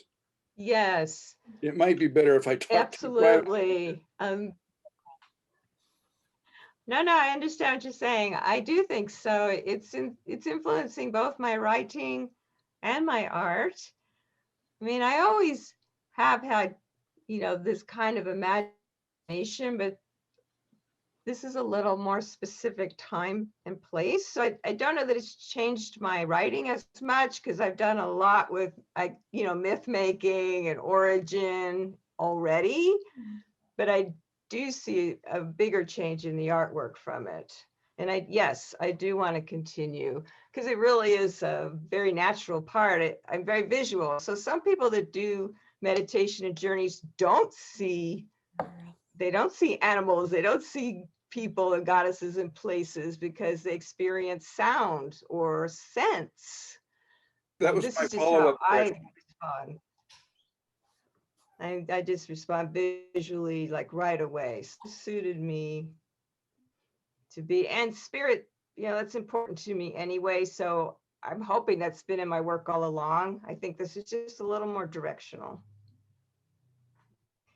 Yes, It might be better if I talk to you privately. absolutely. No, I understand what you're saying. I do think so. It's influencing both my writing and my art. I mean, I always have had, this kind of imagination, but this is a little more specific time and place. So I don't know that it's changed my writing as much, because I've done a lot with, myth making and origin already, but I do see a bigger change in the artwork from it. And yes, I do want to continue, because it really is a very natural part. I'm very visual. So some people that do meditation and journeys don't see animals, they don't see people and goddesses and places, because they experience sound or sense. That was This my is just follow-up how I question. respond. I just respond visually, like right away. So it suited me to be, and spirit, that's important to me anyway. So I'm hoping that's been in my work all along. I think this is just a little more directional.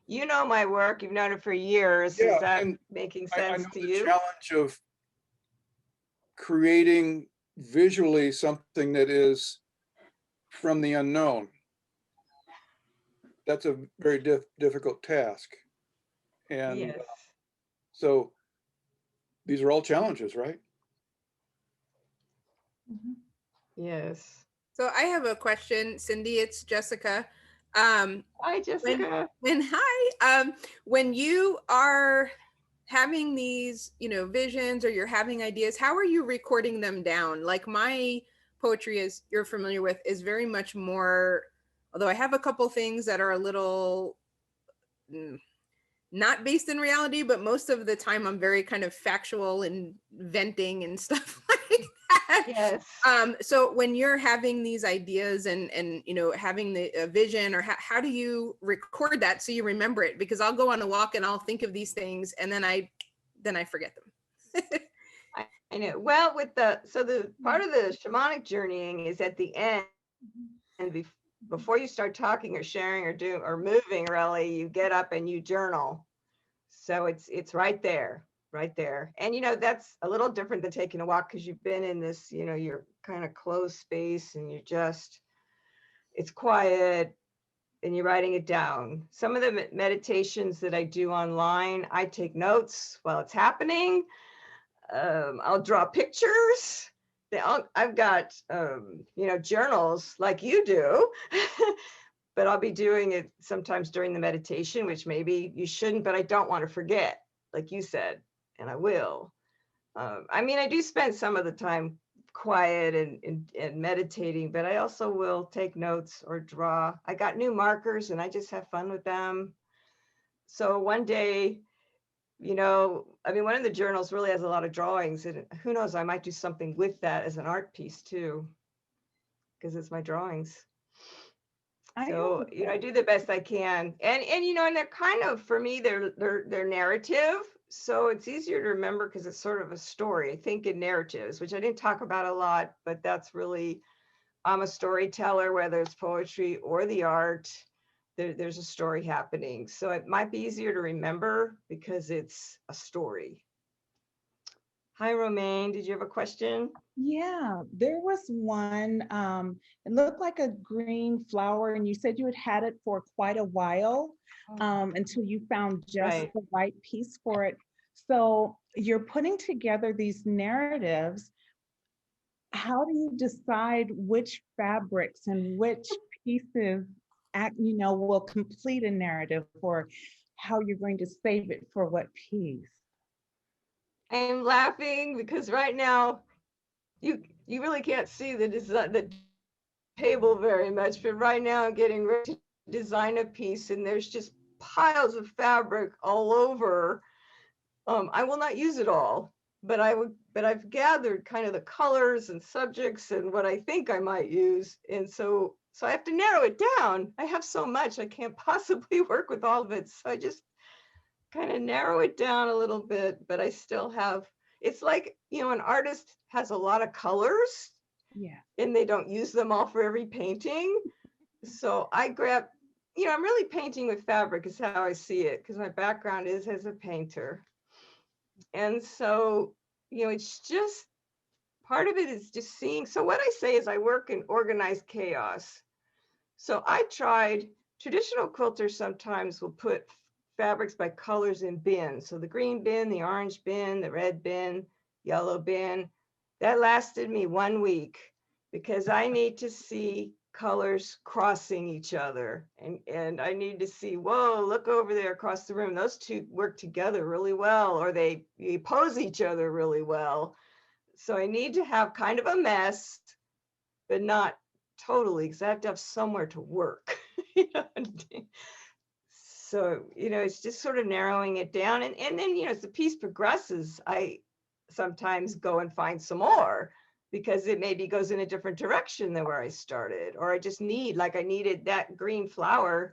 You know my work, you've known it for years. Yeah, Is that and making I sense know to the you? challenge of creating visually something that is from the unknown. That's a very difficult task. And Yes. so these are all challenges, right? Yes. So I have a question, Cindy. It's Jessica. Hi, Jessica. When you are having these, visions, or you're having ideas, how are you recording them down? Like my poetry, as you're familiar with, is very much more, although I have a couple things that are a little not based in reality, but most of the time I'm very kind of factual and venting and stuff like that. Yes. So when you're having these ideas and having the vision, or how do you record that so you remember it? Because I'll go on a walk and I'll think of these things, and then I forget them. I know. Well, the part of the shamanic journeying is at the end, and before you start talking or sharing or doing or moving, really, you get up and you journal. So it's right there. And that's a little different than taking a walk, because you've been in this, you're kind of closed space, and it's quiet, and you're writing it down. Some of the meditations that I do online, I take notes while it's happening. I'll draw pictures. I've got journals like you do. But I'll be doing it sometimes during the meditation, which maybe you shouldn't, but I don't want to forget, like you said, and I will. I do spend some of the time quiet and meditating, but I also will take notes or draw. I got new markers, and I just have fun with them. So one day, one of the journals really has a lot of drawings, and who knows, I might do something with that as an art piece too, because it's my drawings. So, I do the best I can. And they're kind of, for me, they're narrative. So it's easier to remember, because it's sort of a story. I think in narratives, which I didn't talk about a lot, but that's really, I'm a storyteller, whether it's poetry or the art, there's a story happening. So it might be easier to remember because it's a story. Hi, Romaine. Did you have a question? Yeah, there was one, it looked like a green flower, and you said you had had it for quite a while until you found just Right. the right piece for it. So you're putting together these narratives. How do you decide which fabrics and which pieces will complete a narrative, or how you're going to save it for what piece? I'm laughing because right now you really can't see the table very much, but right now I'm getting ready to design a piece and there's just piles of fabric all over. I will not use it all, but I've gathered kind of the colors and subjects and what I think I might use. And so I have to narrow it down. I have so much, I can't possibly work with all of it. So I just kind of narrow it down a little bit, but I still have, it's like, an artist has a lot of colors. Yeah. And they don't use them all for every painting. So I grab, I'm really painting with fabric is how I see it, because my background is as a painter. And so, it's just, part of it is just seeing. So what I say is I work in organized chaos. So I tried, traditional quilters sometimes will put fabrics by colors in bins. So the green bin, the orange bin, the red bin, yellow bin. That lasted me 1 week because I need to see colors crossing each other. And I need to see, whoa, look over there across the room. Those two work together really well, or they oppose each other really well. So I need to have kind of a mess, but not totally, because I have to have somewhere to work. So, it's just sort of narrowing it down. And then, as the piece progresses, I sometimes go and find some more because it maybe goes in a different direction than where I started. Or I just need, like I needed that green flower,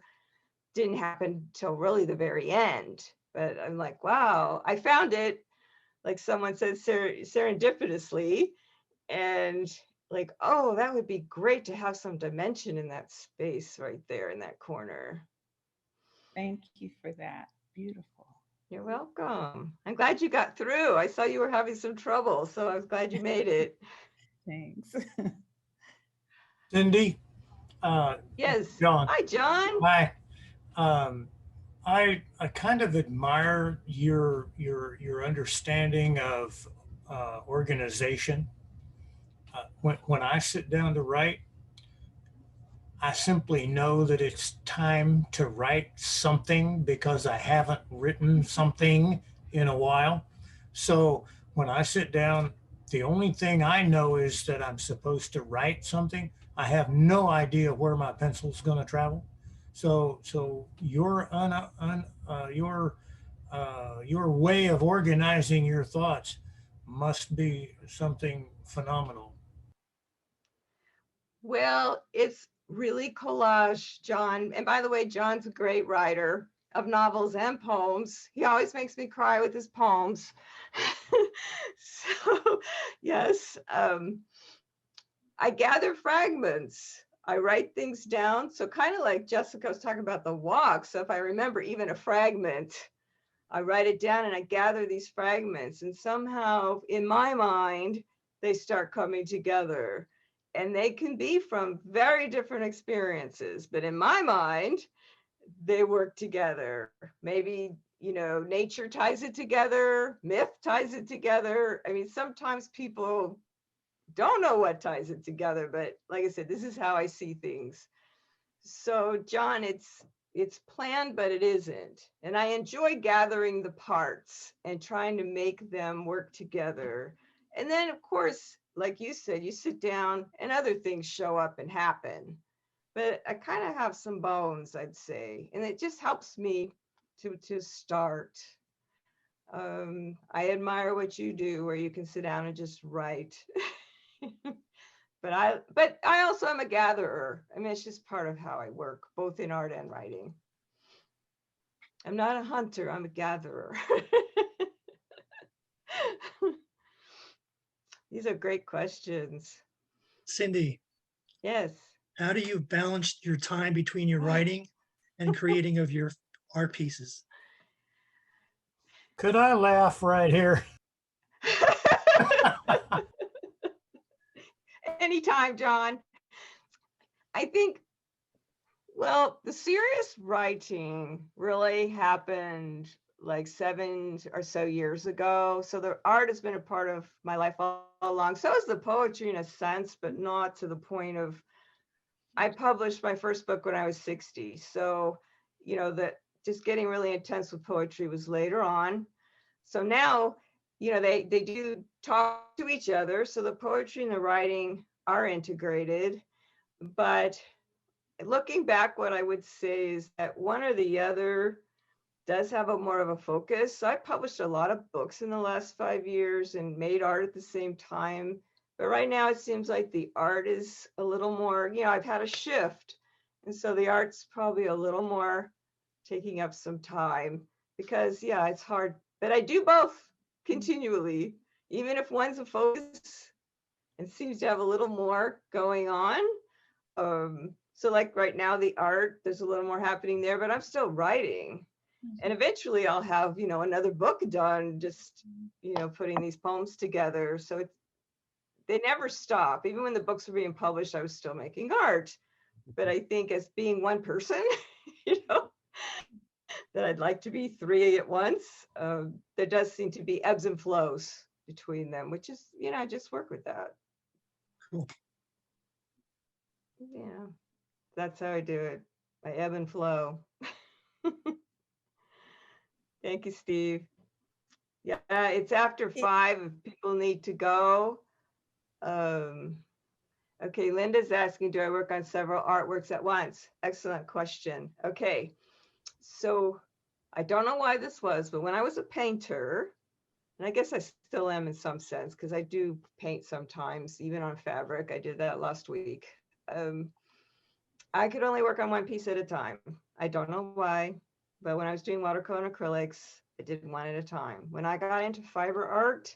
didn't happen till really the very end. But I'm like, wow, I found it, like someone said, serendipitously. And like, oh, that would be great to have some dimension in that space right there in that corner. Thank you for that. Beautiful. You're welcome. I'm glad you got through. I saw you were having some trouble, so I was glad you made it. Thanks. Cindy? Yes. John. Hi, John. Hi. I kind of admire your understanding of organization. When I sit down to write, I simply know that it's time to write something because I haven't written something in a while. So when I sit down, the only thing I know is that I'm supposed to write something. I have no idea where my pencil's going to travel. So your way of organizing your thoughts must be something phenomenal. Well, it's really collage, John. And by the way, John's a great writer of novels and poems. He always makes me cry with his poems. So, yes, I gather fragments. I write things down. So kind of like Jessica was talking about the walk. So if I remember even a fragment, I write it down and I gather these fragments. And somehow in my mind, they start coming together. And they can be from very different experiences. But in my mind, they work together. Maybe, nature ties it together. Myth ties it together. I mean, sometimes people don't know what ties it together, but like I said, this is how I see things. So John, it's planned, but it isn't. And I enjoy gathering the parts and trying to make them work together. And then of course, like you said, you sit down and other things show up and happen. But I kind of have some bones, I'd say. And it just helps me to start. I admire what you do where you can sit down and just write. But I also am a gatherer. I mean, it's just part of how I work, both in art and writing. I'm not a hunter, I'm a gatherer. These are great questions. Cindy. Yes. How do you balance your time between your writing and creating of your art pieces? Could I laugh right here? Anytime, John. I think, well, the serious writing really happened like 7 or so years ago. So the art has been a part of my life all along. So is the poetry in a sense, but not to the point of, I published my first book when I was 60. So, you know, that just getting really intense with poetry was later on. So now, you know, they do talk to each other. So the poetry and the writing are integrated. But looking back, what I would say is that one or the other does have a more of a focus. So I published a lot of books in the last 5 years and made art at the same time. But right now it seems like the art is a little more, you know, I've had a shift. And so the art's probably a little more taking up some time because, yeah, it's hard. But I do both continually, even if one's a focus and seems to have a little more going on. So like right now, the art, there's a little more happening there, but I'm still writing. And eventually I'll have, you know, another book done, just, you know, putting these poems together. So they never stop. Even when the books were being published, I was still making art. But I think as being one person, you know, that I'd like to be 3 at once, there does seem to be ebbs and flows between them, which is, you know, I just work with that. Cool. Yeah, that's how I do it. I ebb and flow. Thank you, Steve. Yeah, it's after 5 if people need to go. Okay, Linda's asking, do I work on several artworks at once? Excellent question. Okay, so I don't know why this was, but when I was a painter, and I guess I still am in some sense, because I do paint sometimes, even on fabric. I did that last week. I could only work on one piece at a time. I don't know why, but when I was doing watercolor and acrylics, I did one at a time. When I got into fiber art,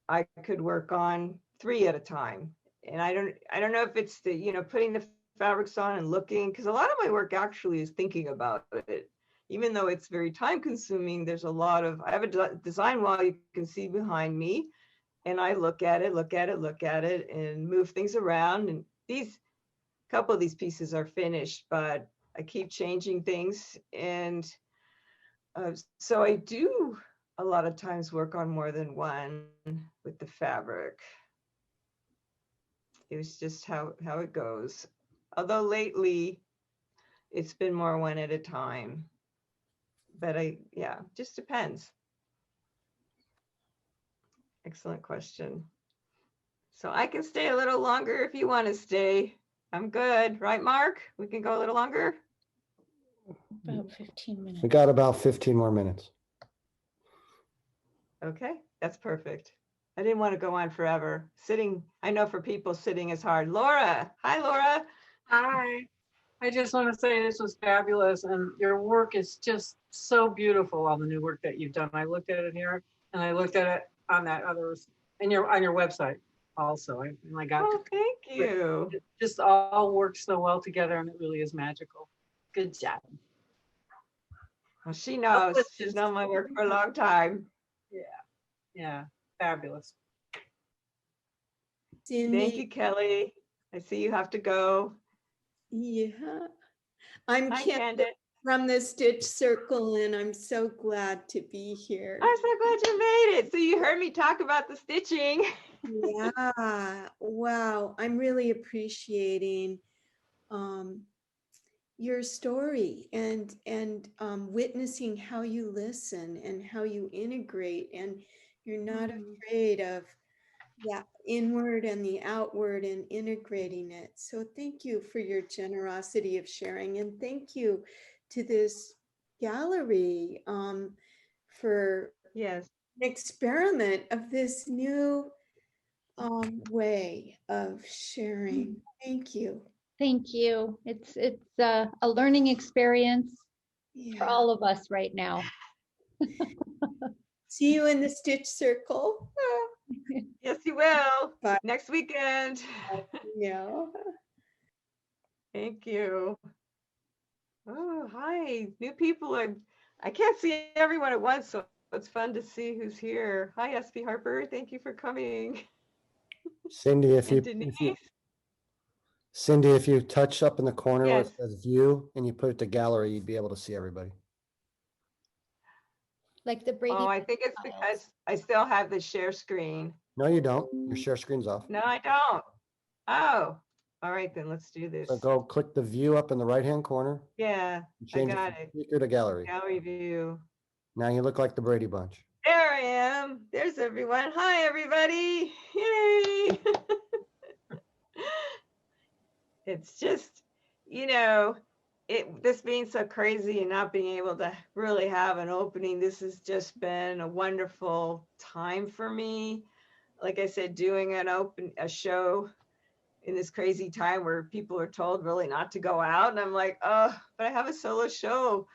I could work on 3 at a time. And I don't know if it's the, you know, putting the fabrics on and looking, because a lot of my work actually is thinking about it. Even though it's very time consuming, there's a lot of, I have a design wall you can see behind me, and I look at it and move things around. And these couple of these pieces are finished, but I keep changing things. And so I do a lot of times work on more than one with the fabric. It was just how it goes. Although lately it's been more one at a time. But yeah, just depends. Excellent question. So I can stay a little longer if you want to stay. I'm good, right, Mark? We can go a little longer. About 15 minutes. We got about 15 more minutes. Okay, that's perfect. I didn't want to go on forever. Sitting, I know for people sitting is hard. Laura, hi, Laura. Hi. I just want to say this was fabulous, and your work is just so beautiful. All the new work that you've done. I looked at it here, and I looked at it on that other, and on your website also. And I got. Oh, thank you. It just all works so well together, and it really is magical. Good job. Well, she knows. She's known my work for a long time. Yeah, fabulous. Cindy. Thank you, Kelly. I see you have to go. Yeah. I'm Hi, Candace from the Stitch Circle, and I'm so glad to be here. I'm so glad you made it. So you heard me talk about the stitching. Yeah. Wow. I'm really appreciating your story and witnessing how you listen and how you integrate, and you're not afraid of that inward and the outward and integrating it. So thank you for your generosity of sharing, and thank you to this gallery for an experiment of this new way of sharing. Thank you. Thank you. It's a learning experience for all of us right now. See you in the Stitch Circle. Yes, you will. Bye. Next weekend. Yeah. Thank you. Oh, hi. New people I can't see everyone at once, so it's fun to see who's here. Hi, SP Harper. Thank you for coming. Cindy, if And you Cindy, if you touch up in the corner where Yes. it says view and you put it to gallery, you'd be able to see everybody. Like the Brady. Oh, I think it's because I still have the share screen. No, you don't. Your share screen's off. No, I don't. Oh, all right, then let's do this. So go click the view up in the right-hand corner. Yeah, and I change got from it. speaker to gallery. Gallery view. Now you look like the Brady Bunch. There I am. There's everyone. Hi, everybody. Yay. It's just, this being so crazy and not being able to really have an opening, this has just been a wonderful time for me. Like I said, doing a show in this crazy time where people are told really not to go out. And I'm like, oh, but I have a solo show.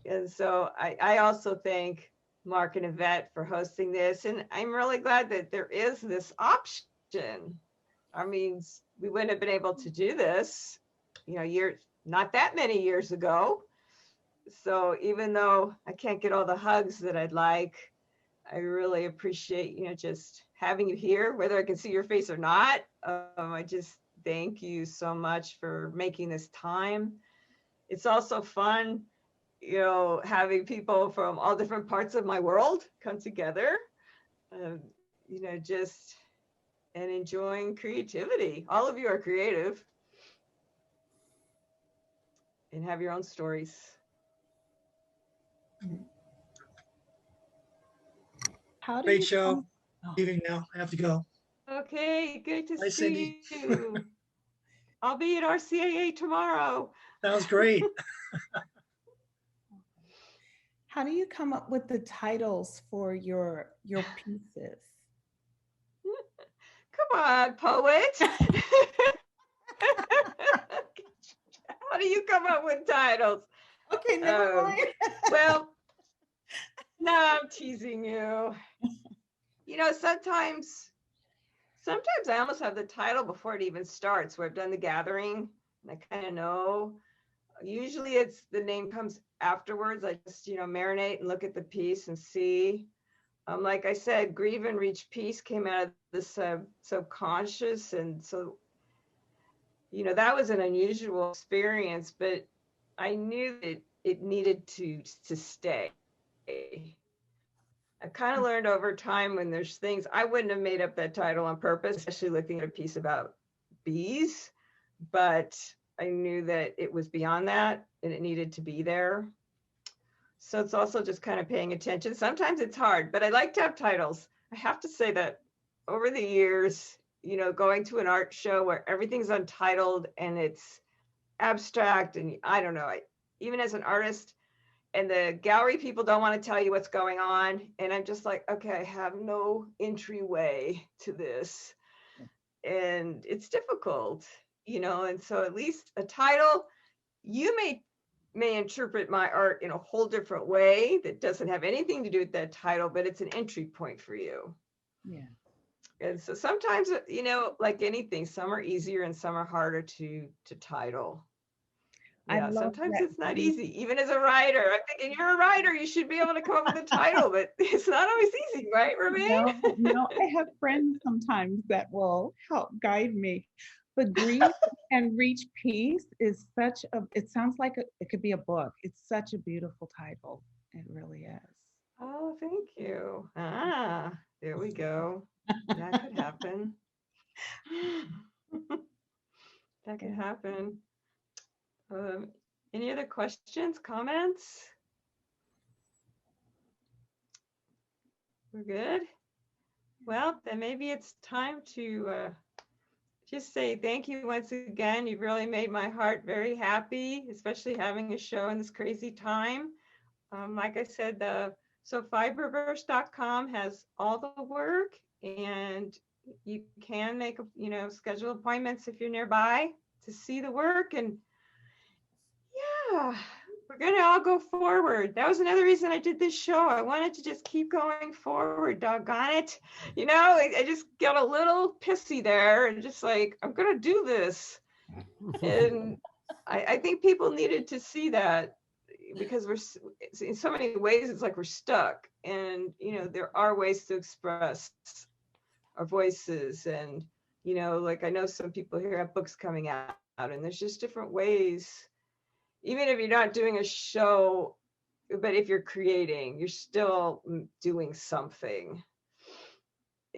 And so I also thank Mark and Yvette for hosting this. And I'm really glad that there is this option. I mean, we wouldn't have been able to do this, not that many years ago. So even though I can't get all the hugs that I'd like, I really appreciate, just having you here, whether I can see your face or not. I just thank you so much for making this time. It's also fun, having people from all different parts of my world come together, and enjoying creativity. All of you are creative and have your own stories. How do Great you show. come- Oh. Leaving now. I have to go. Okay, good to Bye, see Cindy. you. I'll be at RCAA tomorrow. Sounds great. How do you come up with the titles for your pieces? Come on, poet. How do you come up with titles? Okay, never mind. Well, no, I'm teasing you. Sometimes I almost have the title before it even starts, where I've done the gathering and I kind of know. Usually it's the name comes afterwards. I just, marinate and look at the piece and see. Like I said, Grieve and Reach Peace came out of the subconscious. And so, that was an unusual experience, but I knew that it needed to stay. I kind of learned over time when there's things, I wouldn't have made up that title on purpose, especially looking at a piece about bees, but I knew that it was beyond that and it needed to be there. So it's also just kind of paying attention. Sometimes it's hard, but I like to have titles. I have to say that over the years, going to an art show where everything's untitled and it's abstract, and I don't know, even as an artist, and the gallery people don't want to tell you what's going on. And I'm just like, okay, I have no entryway to this. And it's difficult, and so at least a title, you may interpret my art in a whole different way that doesn't have anything to do with that title, but it's an entry point for you. Yeah. And so sometimes, like anything, some are easier and some are harder to title. Yeah, sometimes it's not easy, even as a writer. I'm thinking, you're a writer, you should be able to come up with a title, but it's not always easy, right, Romaine? No, I have friends sometimes that will help guide me. But Grieve and Reach Peace is it sounds like it could be a book. It's such a beautiful title. It really is. Oh, thank you. There we go. That could happen. That could happen. Any other questions, comments? We're good? Well, then maybe it's time to just say thank you once again. You've really made my heart very happy, especially having a show in this crazy time. Like I said, so fiberverse.com has all the work, and you can make, schedule appointments if you're nearby to see the work. And yeah, we're going to all go forward. That was another reason I did this show. I wanted to just keep going forward, doggone it. I just got a little pissy there and just like, I'm going to do this. And I think people needed to see that because in so many ways, it's like we're stuck. And, there are ways to express our voices. And, like I know some people here have books coming out, and there's just different ways. Even if you're not doing a show, but if you're creating, you're still doing something.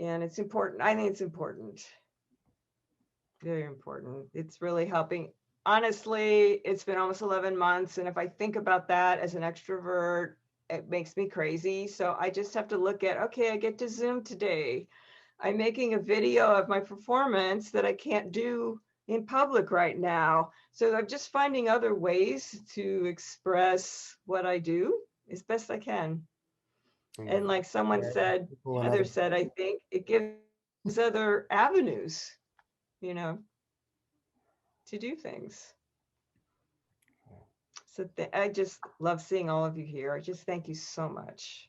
And it's important. I think it's important. Very important. It's really helping. Honestly, it's been almost 11 months. And if I think about that as an extrovert, it makes me crazy. So I just have to look at, okay, I get to Zoom today. I'm making a video of my performance that I can't do in public right now. So I'm just finding other ways to express what I do as best I can. And like someone said, Heather said, I think it gives other avenues, to do things. So I just love seeing all of you here. I just thank you so much.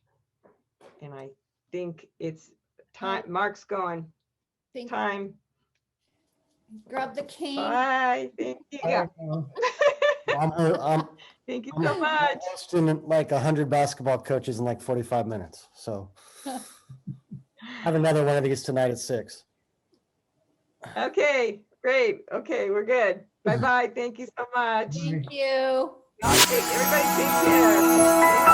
And I think it's time. Mark's going. Time. Grab the cane. Bye. Thank you. Thank you so much. I'm hosting like 100 basketball coaches in like 45 minutes. So have another one of these tonight at 6. Okay, great. Okay, we're good. Bye-bye. Thank you so much. Thank you. Everybody take care.